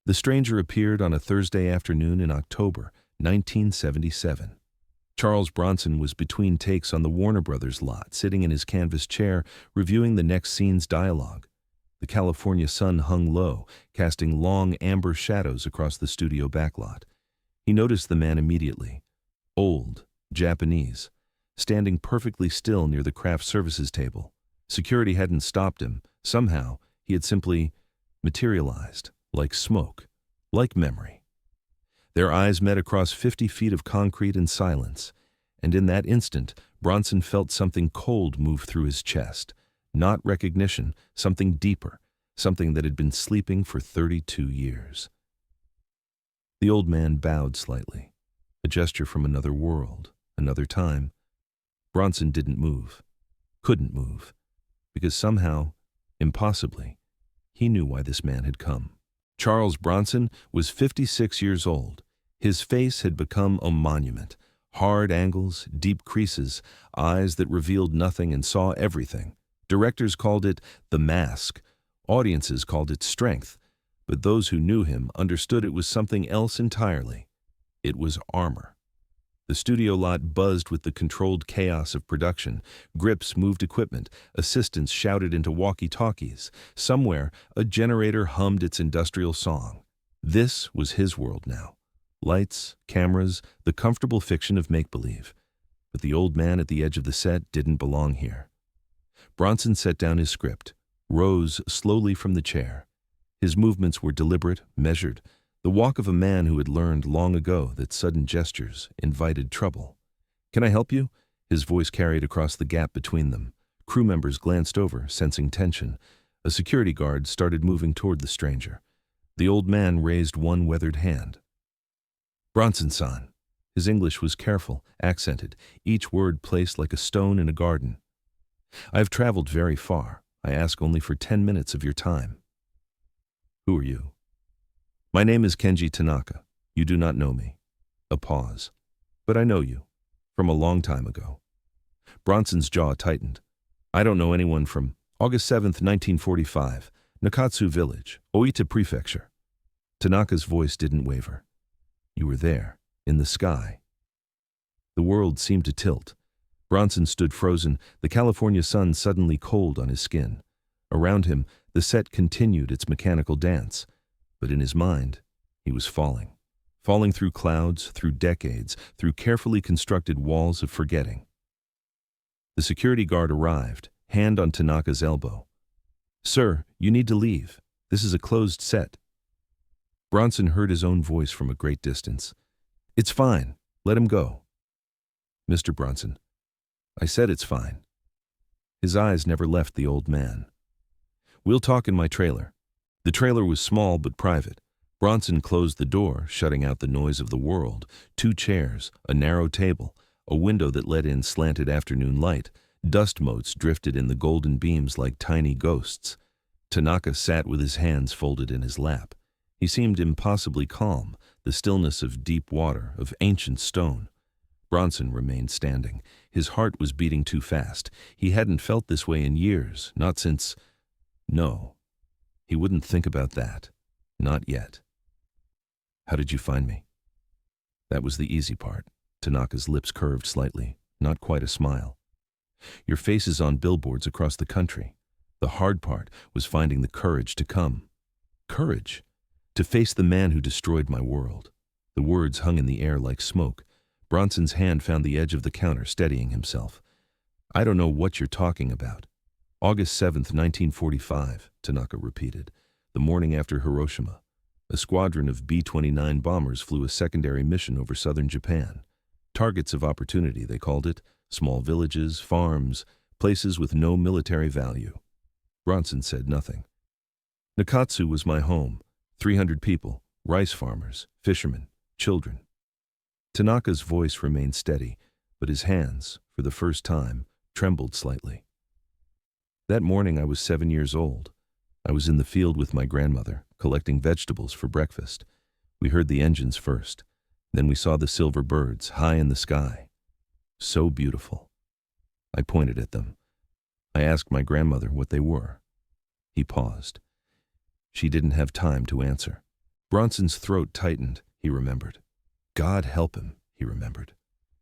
The stranger appeared on a Thursday afternoon in October 1977. Charles Bronson was between takes on the Warner Brothers lot, sitting in his canvas chair, reviewing the next scene's dialogue. The California sun hung low, casting long amber shadows across the studio backlot. He noticed the man immediately. Old, Japanese, standing perfectly still near the craft services table. Security hadn't stopped him. Somehow, he had simply materialized, like smoke, like memory. Their eyes met across 50 feet of concrete and silence, and in that instant, Bronson felt something cold move through his chest. Not recognition, something deeper, something that had been sleeping for 32 years. The old man bowed slightly, a gesture from another world, another time. Bronson didn't move, couldn't move, because somehow, impossibly, he knew why this man had come. Charles Bronson was 56 years old. His face had become a monument. Hard angles, deep creases, eyes that revealed nothing and saw everything. Directors called it the mask. Audiences called it strength. But those who knew him understood it was something else entirely. It was armor. The studio lot buzzed with the controlled chaos of production. Grips moved equipment. Assistants shouted into walkie-talkies. Somewhere, a generator hummed its industrial song. This was his world now. Lights, cameras, the comfortable fiction of make-believe. But the old man at the edge of the set didn't belong here. Bronson set down his script, rose slowly from the chair. His movements were deliberate, measured, the walk of a man who had learned long ago that sudden gestures invited trouble. "Can I help you?" His voice carried across the gap between them. Crew members glanced over, sensing tension. A security guard started moving toward the stranger. The old man raised one weathered hand. "Bronson-san." His English was careful, accented, each word placed like a stone in a garden. "I have traveled very far. I ask only for 10 minutes of your time." "Who are you?" "My name is Kenji Tanaka. You do not know me." A pause. "But I know you. From a long time ago." Bronson's jaw tightened. "I don't know anyone from August 7th, 1945, Nakatsu Village, Oita Prefecture." Tanaka's voice didn't waver. "You were there, in the sky." The world seemed to tilt. Bronson stood frozen, the California sun suddenly cold on his skin. Around him, the set continued its mechanical dance. But in his mind, he was falling. Falling through clouds, through decades, through carefully constructed walls of forgetting. The security guard arrived, hand on Tanaka's elbow. "Sir, you need to leave. This is a closed set." Bronson heard his own voice from a great distance. "It's fine. Let him go." "Mr. Bronson." "I said it's fine." His eyes never left the old man. "We'll talk in my trailer." The trailer was small but private. Bronson closed the door, shutting out the noise of the world. 2 chairs, a narrow table, a window that let in slanted afternoon light. Dust motes drifted in the golden beams like tiny ghosts. Tanaka sat with his hands folded in his lap. He seemed impossibly calm, the stillness of deep water, of ancient stone. Bronson remained standing. His heart was beating too fast. He hadn't felt this way in years, not since... No. He wouldn't think about that. Not yet. "How did you find me?" That was the easy part. Tanaka's lips curved slightly, not quite a smile. "Your face is on billboards across the country. The hard part was finding the courage to come." Courage? To face the man who destroyed my world. The words hung in the air like smoke. Bronson's hand found the edge of the counter, steadying himself. "I don't know what you're talking about." "August 7th, 1945, Tanaka repeated. "The morning after Hiroshima. A squadron of B-29 bombers flew a secondary mission over southern Japan. Targets of opportunity, they called it. Small villages, farms, places with no military value." Bronson said nothing. "Nakatsu was my home. 300 people, rice farmers, fishermen, children." Tanaka's voice remained steady, but his hands, for the first time, trembled slightly. "That morning I was 7 years old. I was in the field with my grandmother, collecting vegetables for breakfast. We heard the engines first. Then we saw the silver birds high in the sky. So beautiful. I pointed at them. I asked my grandmother what they were." He paused. She didn't have time to answer. Bronson's throat tightened, he remembered. God help him, he remembered.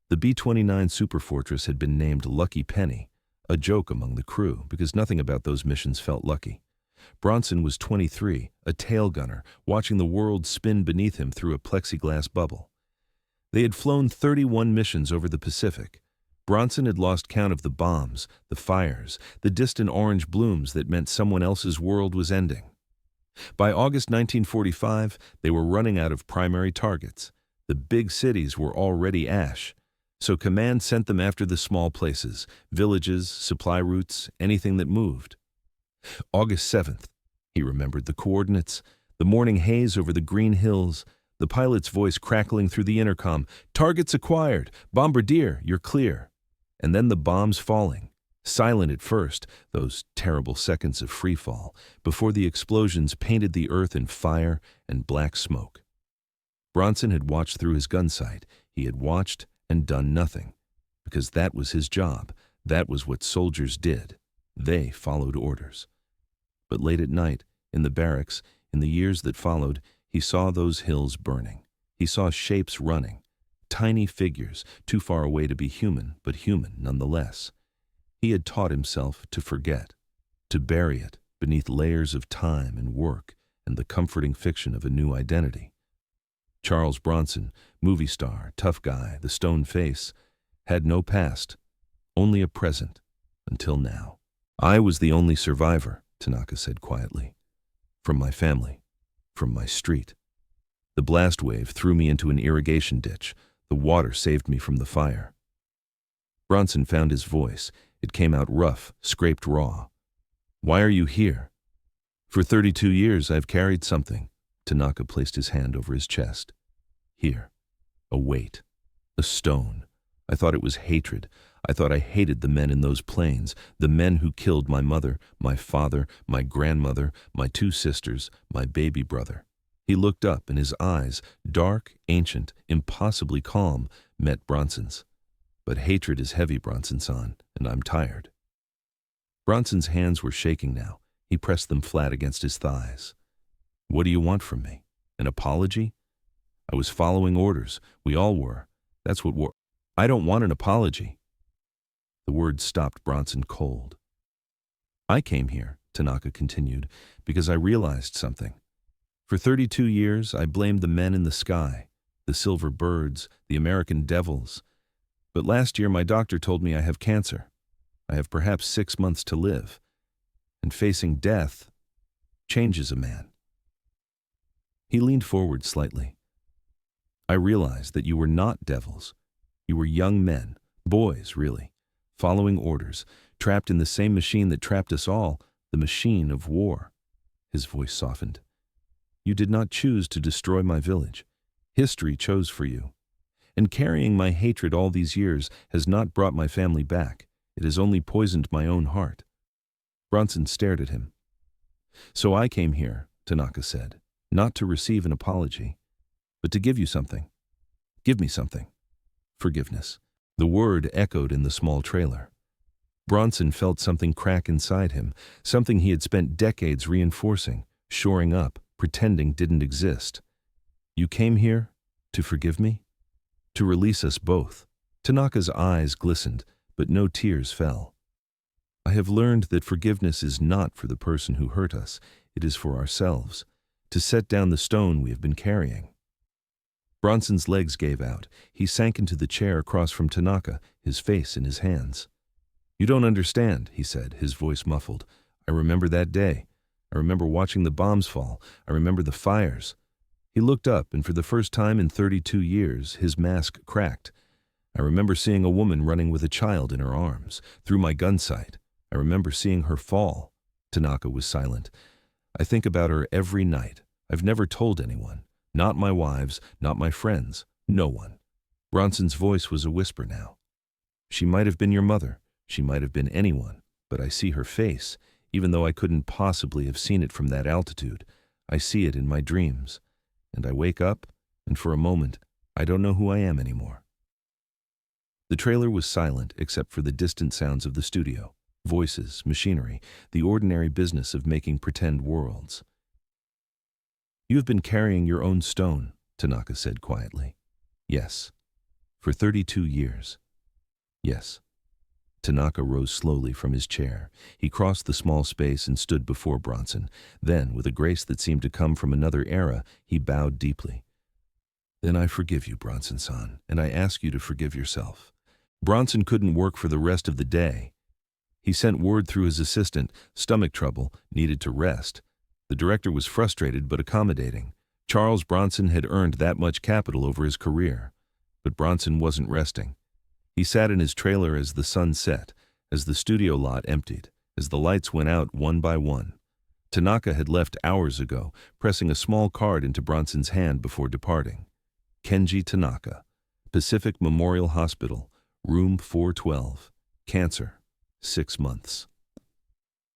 The B-29 Superfortress had been named Lucky Penny, a joke among the crew because nothing about those missions felt lucky. Bronson was 23, a tail gunner, watching the world spin beneath him through a plexiglass bubble. They had flown 31 missions over the Pacific. Bronson had lost count of the bombs, the fires, the distant orange blooms that meant someone else's world was ending. By August 1945, they were running out of primary targets. The big cities were already ash, so command sent them after the small places, villages, supply routes, anything that moved. August 7th, he remembered the coordinates, the morning haze over the green hills, the pilot's voice crackling through the intercom, "Targets acquired! Bombardier, you're clear!" And then the bombs falling, silent at first, those terrible seconds of free fall, before the explosions painted the earth in fire and black smoke. Bronson had watched through his gun sight. He had watched and done nothing, because that was his job. That was what soldiers did. They followed orders. But late at night, in the barracks, in the years that followed, he saw those hills burning. He saw shapes running, tiny figures, too far away to be human, but human nonetheless. He had taught himself to forget, to bury it beneath layers of time and work and the comforting fiction of a new identity. Charles Bronson, movie star, tough guy, the stone face, had no past, only a present, until now. "I was the only survivor," Tanaka said quietly. "From my family, from my street. The blast wave threw me into an irrigation ditch. The water saved me from the fire." Bronson found his voice. It came out rough, scraped raw. "Why are you here?" "For 32 years I've carried something." Tanaka placed his hand over his chest. "Here. A weight. A stone. I thought it was hatred. I thought I hated the men in those planes, the men who killed my mother, my father, my grandmother, my 2 sisters, my baby brother." He looked up, and his eyes, dark, ancient, impossibly calm, met Bronson's. "But hatred is heavy, Bronson-san, and I'm tired." Bronson's hands were shaking now. He pressed them flat against his thighs. "What do you want from me? An apology? I was following orders. We all were. That's what war. I don't want an apology." The words stopped Bronson cold. "I came here," Tanaka continued, "because I realized something. For 32 years, I blamed the men in the sky, the silver birds, the American devils. But last year, my doctor told me I have cancer. I have perhaps 6 months to live. And facing death changes a man." He leaned forward slightly. "I realized that you were not devils. You were young men, boys, really, following orders, trapped in the same machine that trapped us all, the machine of war." His voice softened. "You did not choose to destroy my village. History chose for you. And carrying my hatred all these years has not brought my family back. It has only poisoned my own heart." Bronson stared at him. "So I came here," Tanaka said, "not to receive an apology, but to give you something. Give me something. Forgiveness." The word echoed in the small trailer. Bronson felt something crack inside him, something he had spent decades reinforcing, shoring up, pretending didn't exist. "You came here to forgive me? To release us both?" Tanaka's eyes glistened, but no tears fell. "I have learned that forgiveness is not for the person who hurt us. It is for ourselves, to set down the stone we have been carrying." Bronson's legs gave out. He sank into the chair across from Tanaka, his face in his hands. "You don't understand," he said, his voice muffled. "I remember that day. I remember watching the bombs fall. I remember the fires." He looked up, and for the first time in 32 years, his mask cracked. "I remember seeing a woman running with a child in her arms, through my gun sight. I remember seeing her fall." Tanaka was silent. "I think about her every night. I've never told anyone. Not my wives, not my friends, no one." Bronson's voice was a whisper now. "She might have been your mother. She might have been anyone. But I see her face, even though I couldn't possibly have seen it from that altitude. I see it in my dreams. And I wake up, and for a moment, I don't know who I am anymore." The trailer was silent except for the distant sounds of the studio. Voices, machinery, the ordinary business of making pretend worlds. You have been carrying your own stone, Tanaka said quietly. Yes. For 32 years. Yes. Tanaka rose slowly from his chair. He crossed the small space and stood before Bronson. Then, with a grace that seemed to come from another era, he bowed deeply. Then I forgive you, Bronson-san, and I ask you to forgive yourself. Bronson couldn't work for the rest of the day. He sent word through his assistant, stomach trouble, needed to rest. The director was frustrated but accommodating. Charles Bronson had earned that much capital over his career. But Bronson wasn't resting. He sat in his trailer as the sun set, as the studio lot emptied, as the lights went out one by one. Tanaka had left hours ago, pressing a small card into Bronson's hand before departing. Kenji Tanaka, Pacific Memorial Hospital, room 412, cancer, 6 months.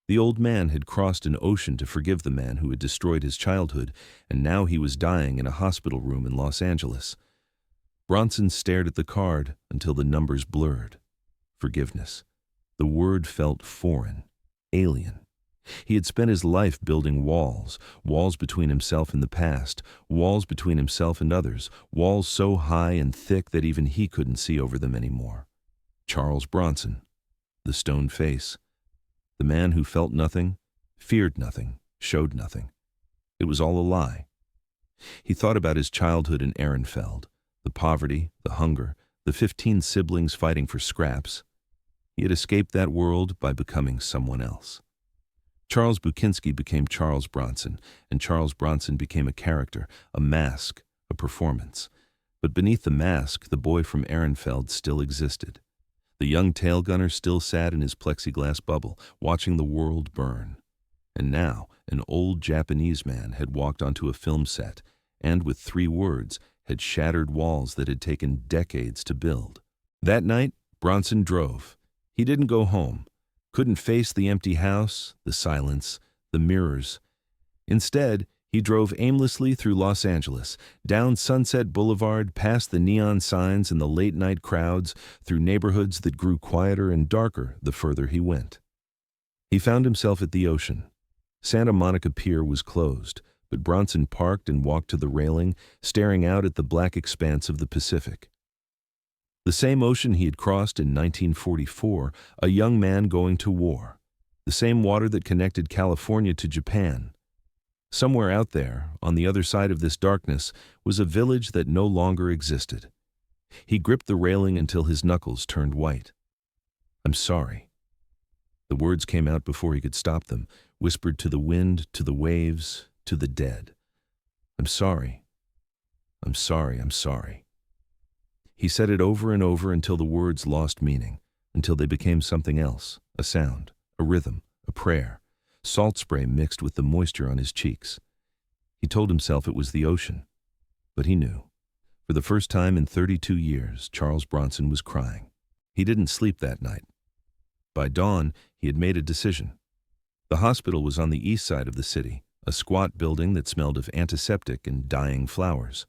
The old man had crossed an ocean to forgive the man who had destroyed his childhood, and now he was dying in a hospital room in Los Angeles. Bronson stared at the card until the numbers blurred. Forgiveness. The word felt foreign, alien. He had spent his life building walls, walls between himself and the past, walls between himself and others, walls so high and thick that even he couldn't see over them anymore. Charles Bronson, the stone face, the man who felt nothing, feared nothing, showed nothing. It was all a lie. He thought about his childhood in Ehrenfeld, the poverty, the hunger, the 15 siblings fighting for scraps. He had escaped that world by becoming someone else. Charles Bukinski became Charles Bronson, and Charles Bronson became a character, a mask, a performance. But beneath the mask, the boy from Ehrenfeld still existed. The young tail gunner still sat in his plexiglass bubble, watching the world burn. And now, an old Japanese man had walked onto a film set, and with 3 words, had shattered walls that had taken decades to build. That night, Bronson drove. He didn't go home. Couldn't face the empty house, the silence, the mirrors. Instead, he drove aimlessly through Los Angeles, down Sunset Boulevard, past the neon signs and the late-night crowds, through neighborhoods that grew quieter and darker the further he went. He found himself at the ocean. Santa Monica Pier was closed, but Bronson parked and walked to the railing, staring out at the black expanse of the Pacific. The same ocean he had crossed in 1944, a young man going to war. The same water that connected California to Japan. Somewhere out there, on the other side of this darkness, was a village that no longer existed. He gripped the railing until his knuckles turned white. I'm sorry. The words came out before he could stop them, whispered to the wind, to the waves, to the dead. I'm sorry. I'm sorry, I'm sorry. He said it over and over until the words lost meaning, until they became something else, a sound, a rhythm, a prayer, salt spray mixed with the moisture on his cheeks. He told himself it was the ocean, but he knew. For the first time in 32 years, Charles Bronson was crying. He didn't sleep that night. By dawn, he had made a decision. The hospital was on the east side of the city, a squat building that smelled of antiseptic and dying flowers.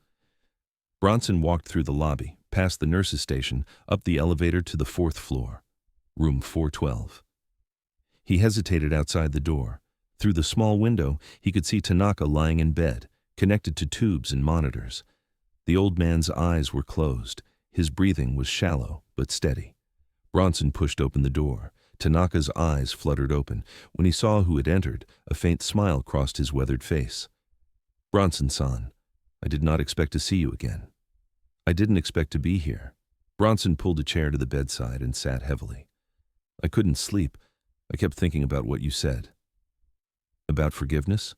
Bronson walked through the lobby, past the nurse's station, up the elevator to the 4th floor, room 412. He hesitated outside the door. Through the small window, he could see Tanaka lying in bed, connected to tubes and monitors. The old man's eyes were closed. His breathing was shallow but steady. Bronson pushed open the door. Tanaka's eyes fluttered open. When he saw who had entered, a faint smile crossed his weathered face. Bronson-san, I did not expect to see you again. I didn't expect to be here. Bronson pulled a chair to the bedside and sat heavily. I couldn't sleep. I kept thinking about what you said. About forgiveness?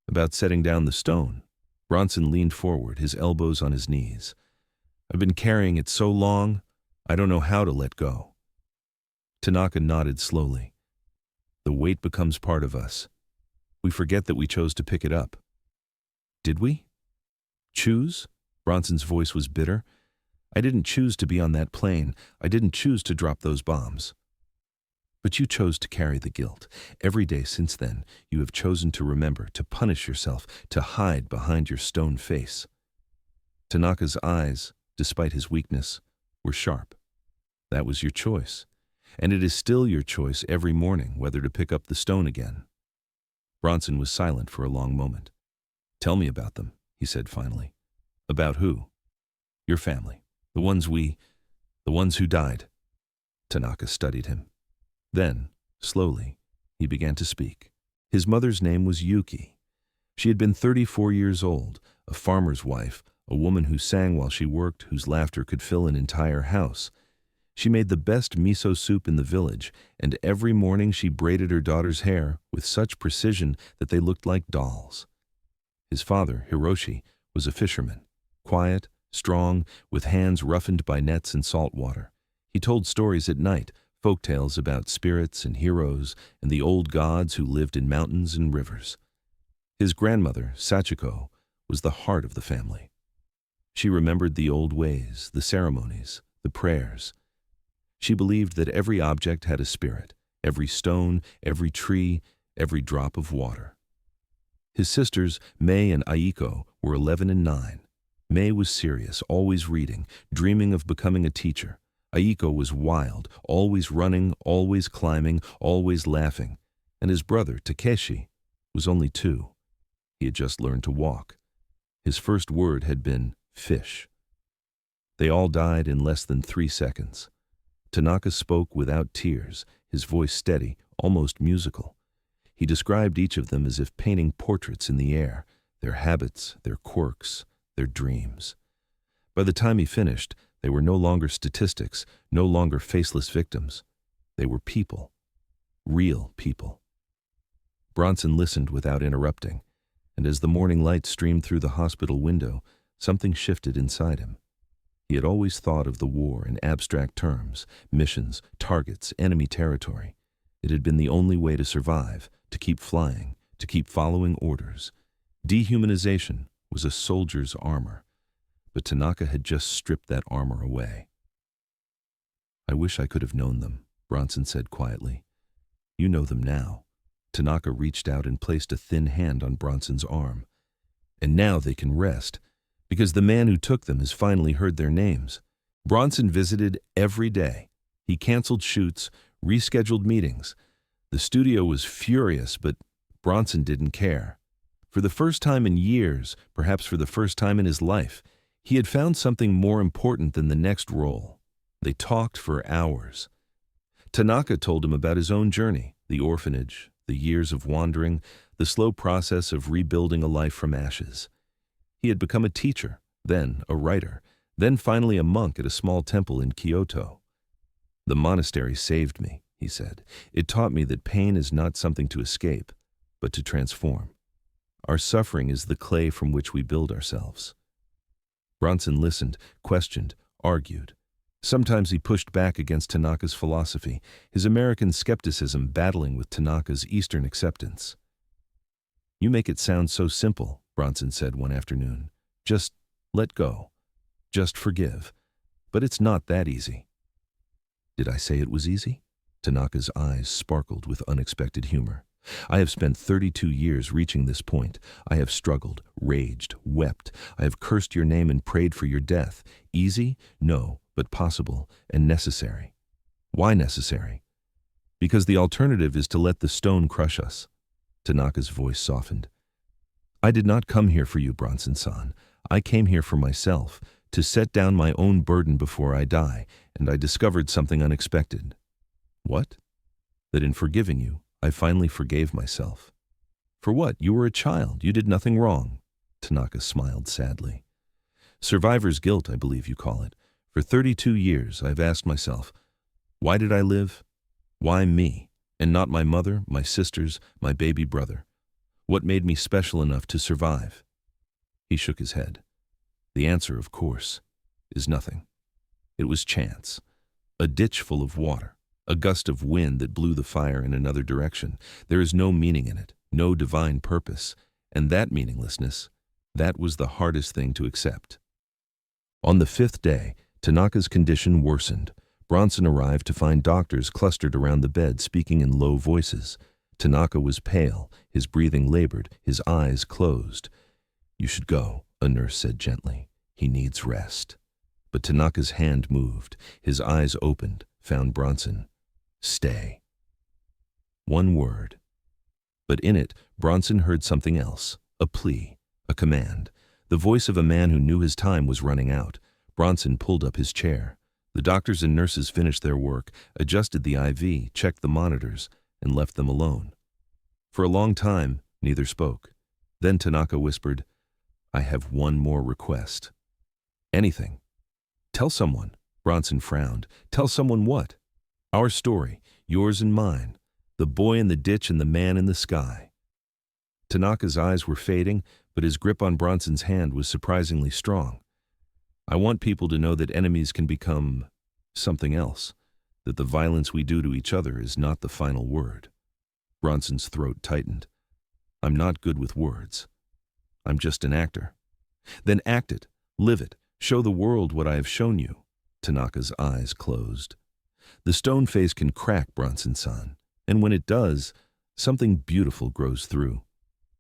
About setting down the stone? Bronson leaned forward, his elbows on his knees. I've been carrying it so long, I don't know how to let go. Tanaka nodded slowly. The weight becomes part of us. We forget that we chose to pick it up. Did we? Choose? Bronson's voice was bitter. I didn't choose to be on that plane. I didn't choose to drop those bombs. But you chose to carry the guilt. Every day since then, you have chosen to remember, to punish yourself, to hide behind your stone face. Tanaka's eyes, despite his weakness, were sharp. That was your choice. And it is still your choice every morning whether to pick up the stone again. Bronson was silent for a long moment. Tell me about them, he said finally. About who? Your family. The ones who died. Tanaka studied him. Then, slowly, he began to speak. His mother's name was Yuki. She had been 34 years old, a farmer's wife, a woman who sang while she worked, whose laughter could fill an entire house. She made the best miso soup in the village, and every morning she braided her daughter's hair with such precision that they looked like dolls. His father, Hiroshi, was a fisherman, quiet, strong, with hands roughened by nets and salt water. He told stories at night, folk tales about spirits and heroes and the old gods who lived in mountains and rivers. His grandmother, Sachiko, was the heart of the family. She remembered the old ways, the ceremonies, the prayers. She believed that every object had a spirit, every stone, every tree, every drop of water. His sisters, Mei and Aiko, were 11 and 9. Mei was serious, always reading, dreaming of becoming a teacher. Aiko was wild, always running, always climbing, always laughing. And his brother, Takeshi, was only 2. He had just learned to walk. His first word had been fish. They all died in less than 3 seconds. Tanaka spoke without tears, his voice steady, almost musical. He described each of them as if painting portraits in the air, their habits, their quirks, their dreams. By the time he finished, they were no longer statistics, no longer faceless victims. They were people, real people. Bronson listened without interrupting, and as the morning light streamed through the hospital window, something shifted inside him. He had always thought of the war in abstract terms, missions, targets, enemy territory. It had been the only way to survive, to keep flying, to keep following orders. Dehumanization was a soldier's armor, but Tanaka had just stripped that armor away. I wish I could have known them, Bronson said quietly. You know them now. Tanaka reached out and placed a thin hand on Bronson's arm. And now they can rest, because the man who took them has finally heard their names. Bronson visited every day. He canceled shoots, rescheduled meetings. The studio was furious, but Bronson didn't care. For the first time in years, perhaps for the first time in his life, he had found something more important than the next role. They talked for hours. Tanaka told him about his own journey, the orphanage, the years of wandering, the slow process of rebuilding a life from ashes. He had become a teacher, then a writer, then finally a monk at a small temple in Kyoto. The monastery saved me, he said. It taught me that pain is not something to escape, but to transform. Our suffering is the clay from which we build ourselves. Bronson listened, questioned, argued. Sometimes he pushed back against Tanaka's philosophy, his American skepticism battling with Tanaka's Eastern acceptance. You make it sound so simple, Bronson said one afternoon. Just let go. Just forgive. But it's not that easy. Did I say it was easy? Tanaka's eyes sparkled with unexpected humor. I have spent 32 years reaching this point. I have struggled, raged, wept. I have cursed your name and prayed for your death. Easy? No, but possible and necessary. Why necessary? Because the alternative is to let the stone crush us. Tanaka's voice softened. I did not come here for you, Bronson-san. I came here for myself, to set down my own burden before I die, and I discovered something unexpected. What? That in forgiving you, I finally forgave myself. For what? You were a child. You did nothing wrong. Tanaka smiled sadly. Survivor's guilt, I believe you call it. For 32 years, I've asked myself, why did I live? Why me, and not my mother, my sisters, my baby brother? What made me special enough to survive? He shook his head. The answer, of course, is nothing. It was chance. A ditch full of water. A gust of wind that blew the fire in another direction. There is no meaning in it, no divine purpose, and that meaninglessness, that was the hardest thing to accept. On the 5th day, Tanaka's condition worsened. Bronson arrived to find doctors clustered around the bed speaking in low voices. Tanaka was pale, his breathing labored, his eyes closed. You should go, a nurse said gently. He needs rest. But Tanaka's hand moved, his eyes opened, found Bronson. Stay. One word. But in it, Bronson heard something else, a plea, A command. The voice of a man who knew his time was running out. Bronson pulled up his chair. The doctors and nurses finished their work, adjusted the IV, checked the monitors, and left them alone. For a long time, neither spoke. Then Tanaka whispered, "I have one more request." "Anything." "Tell someone." Bronson frowned. "Tell someone what?" "Our story, yours and mine. The boy in the ditch and the man in the sky." Tanaka's eyes were fading, but his grip on Bronson's hand was surprisingly strong. "I want people to know that enemies can become something else, that the violence we do to each other is not the final word." Bronson's throat tightened. "I'm not good with words. I'm just an actor." "Then act it, live it, show the world what I have shown you." Tanaka's eyes closed. "The stone face can crack, Bronson-san, and when it does, something beautiful grows through."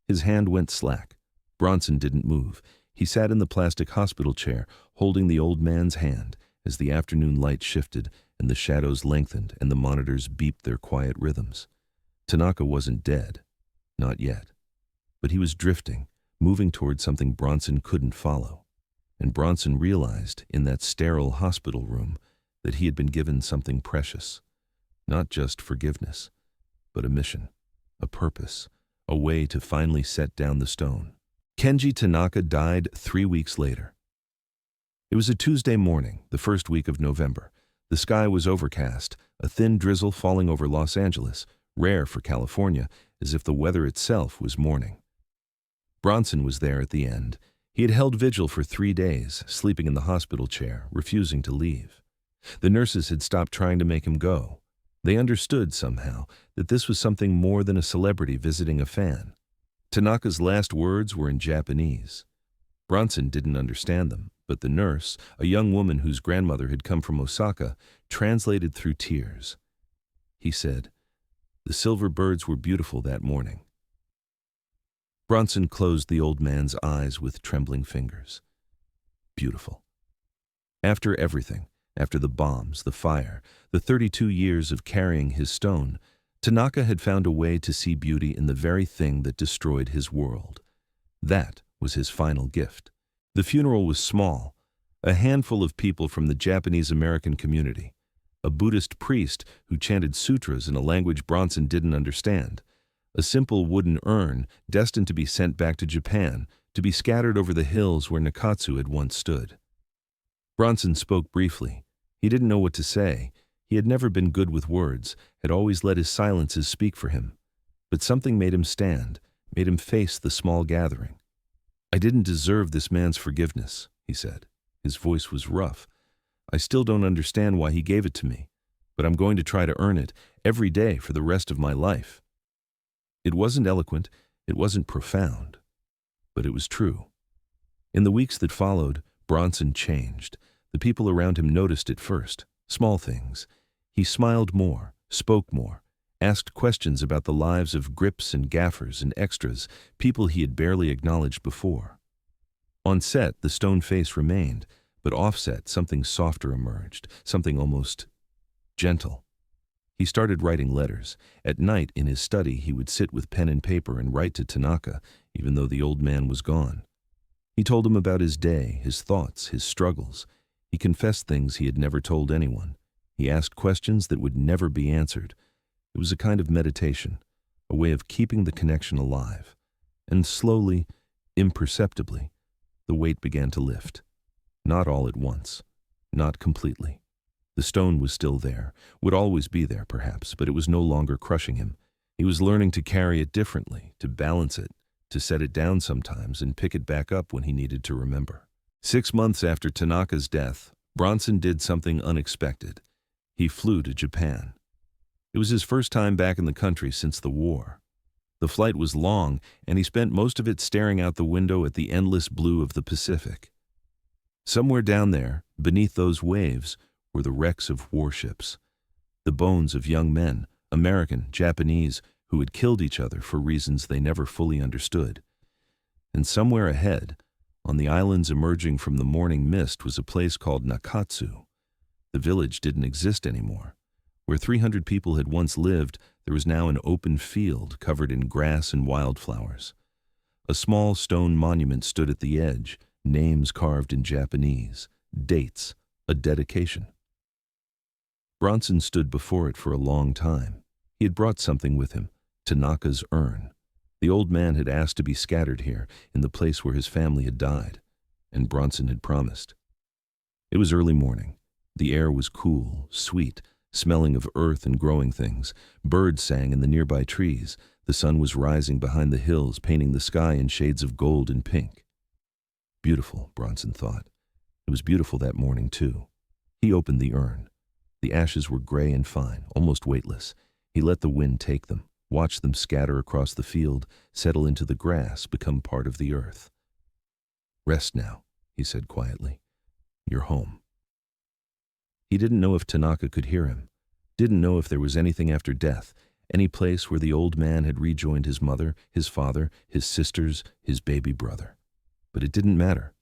His hand went slack. Bronson didn't move. He sat in the plastic hospital chair, holding the old man's hand, as the afternoon light shifted and the shadows lengthened and the monitors beeped their quiet rhythms. Tanaka wasn't dead. Not yet. But he was drifting, moving toward something Bronson couldn't follow. And Bronson realized, in that sterile hospital room, that he had been given something precious. Not just forgiveness, but a mission, a purpose, a way to finally set down the stone. Kenji Tanaka died 3 weeks later. It was a Tuesday morning, the first week of November. The sky was overcast, a thin drizzle falling over Los Angeles, rare for California, as if the weather itself was mourning. Bronson was there at the end. He had held vigil for 3 days, sleeping in the hospital chair, refusing to leave. The nurses had stopped trying to make him go. They understood, somehow, that this was something more than a celebrity visiting a fan. Tanaka's last words were in Japanese. Bronson didn't understand them, but the nurse, a young woman whose grandmother had come from Osaka, translated through tears. He said, "The silver birds were beautiful that morning." Bronson closed the old man's eyes with trembling fingers. Beautiful. After everything, after the bombs, the fire, the 32 years of carrying his stone, Tanaka had found a way to see beauty in the very thing that destroyed his world. That was his final gift. The funeral was small, a handful of people from the Japanese-American community, a Buddhist priest who chanted sutras in a language Bronson didn't understand, a simple wooden urn destined to be sent back to Japan, to be scattered over the hills where Nakatsu had once stood. Bronson spoke briefly. He didn't know what to say. He had never been good with words, had always let his silences speak for him. But something made him stand, made him face the small gathering. "I didn't deserve this man's forgiveness," he said. His voice was rough. "I still don't understand why he gave it to me, but I'm going to try to earn it every day for the rest of my life." It wasn't eloquent, it wasn't profound, but it was true. In the weeks that followed, Bronson changed. The people around him noticed it first, small things. He smiled more, spoke more, asked questions about the lives of grips and gaffers and extras, people he had barely acknowledged before. On set, the stone face remained, but offset, something softer emerged, something almost gentle. He started writing letters. At night, in his study, he would sit with pen and paper and write to Tanaka, even though the old man was gone. He told him about his day, his thoughts, his struggles. He confessed things he had never told anyone. He asked questions that would never be answered. It was a kind of meditation, a way of keeping the connection alive. And slowly, imperceptibly, the weight began to lift. Not all at once, not completely. The stone was still there, would always be there perhaps, but it was no longer crushing him. He was learning to carry it differently, to balance it, to set it down sometimes and pick it back up when he needed to remember. 6 months after Tanaka's death, Bronson did something unexpected. He flew to Japan. It was his first time back in the country since the war. The flight was long, and he spent most of it staring out the window at the endless blue of the Pacific. Somewhere down there, beneath those waves, were the wrecks of warships, the bones of young men, American, Japanese, who had killed each other for reasons they never fully understood. And somewhere ahead, on the islands emerging from the morning mist, was a place called Nakatsu. The village didn't exist anymore. Where 300 people had once lived, there was now an open field covered in grass and wildflowers. A small stone monument stood at the edge, names carved in Japanese, dates, a dedication. Bronson stood before it for a long time. He had brought something with him, Tanaka's urn. The old man had asked to be scattered here, in the place where his family had died, and Bronson had promised. It was early morning. The air was cool, sweet, smelling of earth and growing things. Birds sang in the nearby trees. The sun was rising behind the hills, painting the sky in shades of gold and pink. Beautiful, Bronson thought. It was beautiful that morning, too. He opened the urn. The ashes were gray and fine, almost weightless. He let the wind take them, watched them scatter across the field, settle into the grass, become part of the earth. Rest now, he said quietly. You're home. He didn't know if Tanaka could hear him, didn't know if there was anything after death, any place where the old man had rejoined his mother, his father, his sisters, his baby brother. But it didn't matter.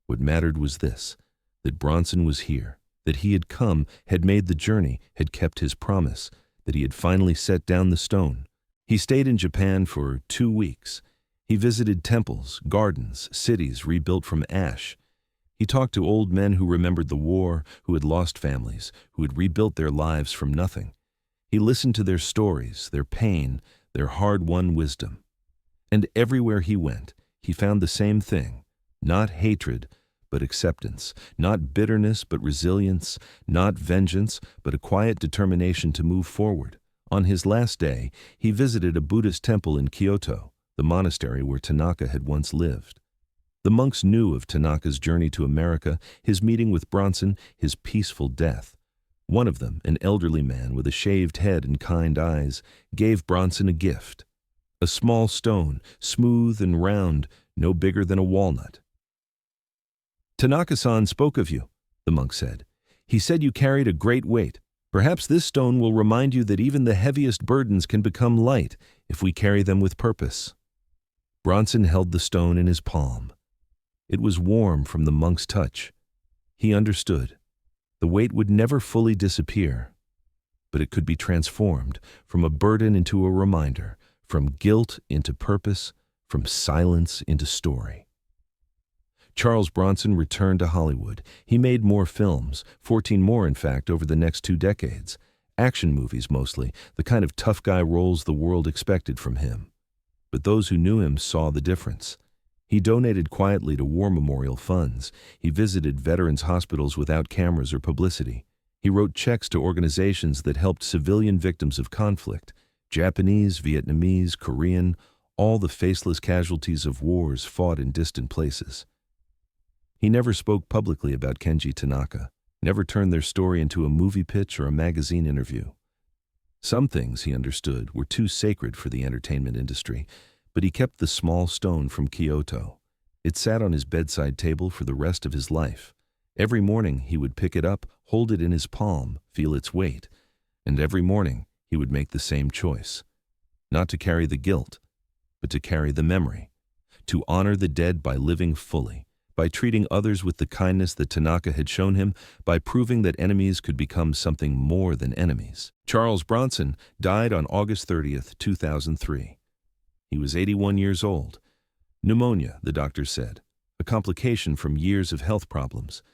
What mattered was this, that Bronson was here, that he had come, had made the journey, had kept his promise, that he had finally set down the stone. He stayed in Japan for 2 weeks. He visited temples, gardens, cities rebuilt from ash. He talked to old men who remembered the war, who had lost families, who had rebuilt their lives from nothing. He listened to their stories, their pain, their hard-won wisdom. And everywhere he went, he found the same thing, not hatred, but acceptance, not bitterness, but resilience, not vengeance, but a quiet determination to move forward. On his last day, he visited a Buddhist temple in Kyoto, the monastery where Tanaka had once lived. The monks knew of Tanaka's journey to America, his meeting with Bronson, his peaceful death. One of them, an elderly man with a shaved head and kind eyes, gave Bronson a gift. A small stone, smooth and round, no bigger than a walnut. Tanaka-san spoke of you, the monk said. He said you carried a great weight. Perhaps this stone will remind you that even the heaviest burdens can become light if we carry them with purpose. Bronson held the stone in his palm. It was warm from the monk's touch. He understood. The weight would never fully disappear, but it could be transformed from a burden into a reminder, from guilt into purpose, from silence into story. Charles Bronson returned to Hollywood. He made more films, 14 more in fact over the next 2 decades. Action movies mostly, the kind of tough guy roles the world expected from him. But those who knew him saw the difference. He donated quietly to war memorial funds. He visited veterans' hospitals without cameras or publicity. He wrote checks to organizations that helped civilian victims of conflict, Japanese, Vietnamese, Korean, all the faceless casualties of wars fought in distant places. He never spoke publicly about Kenji Tanaka, never turned their story into a movie pitch or a magazine interview. Some things, he understood, were too sacred for the entertainment industry, but he kept the small stone from Kyoto. It sat on his bedside table for the rest of his life. Every morning he would pick it up, hold it in his palm, feel its weight, and every morning he would make the same choice. Not to carry the guilt, but to carry the memory. To honor the dead by living fully, by treating others with the kindness that Tanaka had shown him, by proving that enemies could become something more than enemies. Charles Bronson died on August 30th, 2003. He was 81 years old. Pneumonia, the doctor said, a complication from years of health problems.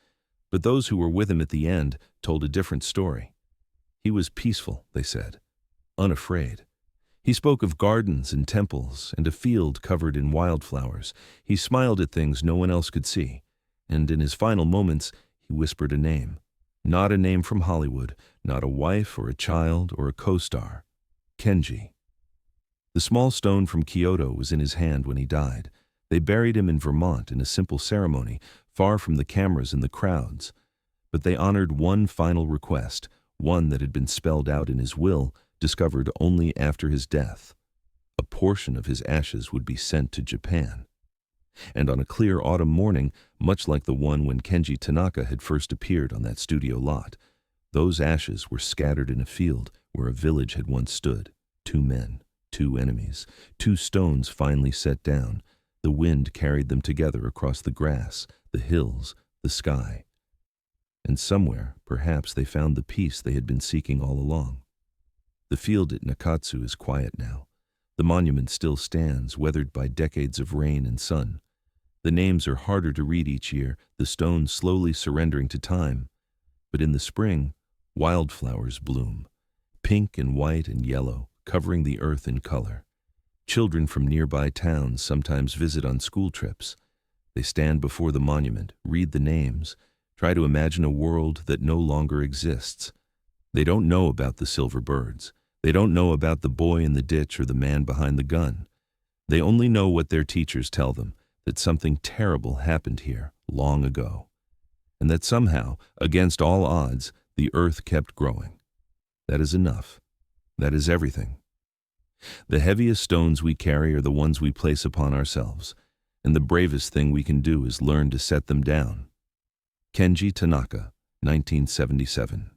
But those who were with him at the end told a different story. He was peaceful, they said, unafraid. He spoke of gardens and temples and a field covered in wildflowers. He smiled at things no one else could see. And in his final moments, he whispered a name. Not a name from Hollywood, not a wife or a child or a co-star. Kenji. The small stone from Kyoto was in his hand when he died. They buried him in Vermont in a simple ceremony, far from the cameras and the crowds. But they honored one final request, one that had been spelled out in his will, discovered only after his death. A portion of his ashes would be sent to Japan. And on a clear autumn morning, much like the one when Kenji Tanaka had first appeared on that studio lot, those ashes were scattered in a field where a village had once stood. 2 men, 2 enemies, 2 stones finally set down. The wind carried them together across the grass, the hills, the sky. And somewhere, perhaps, they found the peace they had been seeking all along. The field at Nakatsu is quiet now. The monument still stands, weathered by decades of rain and sun. The names are harder to read each year, the stones slowly surrendering to time. But in the spring, wildflowers bloom, pink and white and yellow, covering the earth in color. Children from nearby towns sometimes visit on school trips. They stand before the monument, read the names, try to imagine a world that no longer exists. They don't know about the silver birds. They don't know about the boy in the ditch or the man behind the gun. They only know what their teachers tell them, that something terrible happened here long ago, and that somehow, against all odds, the earth kept growing. That is enough. That is everything. The heaviest stones we carry are the ones we place upon ourselves, and the bravest thing we can do is learn to set them down. Kenji Tanaka, 1977.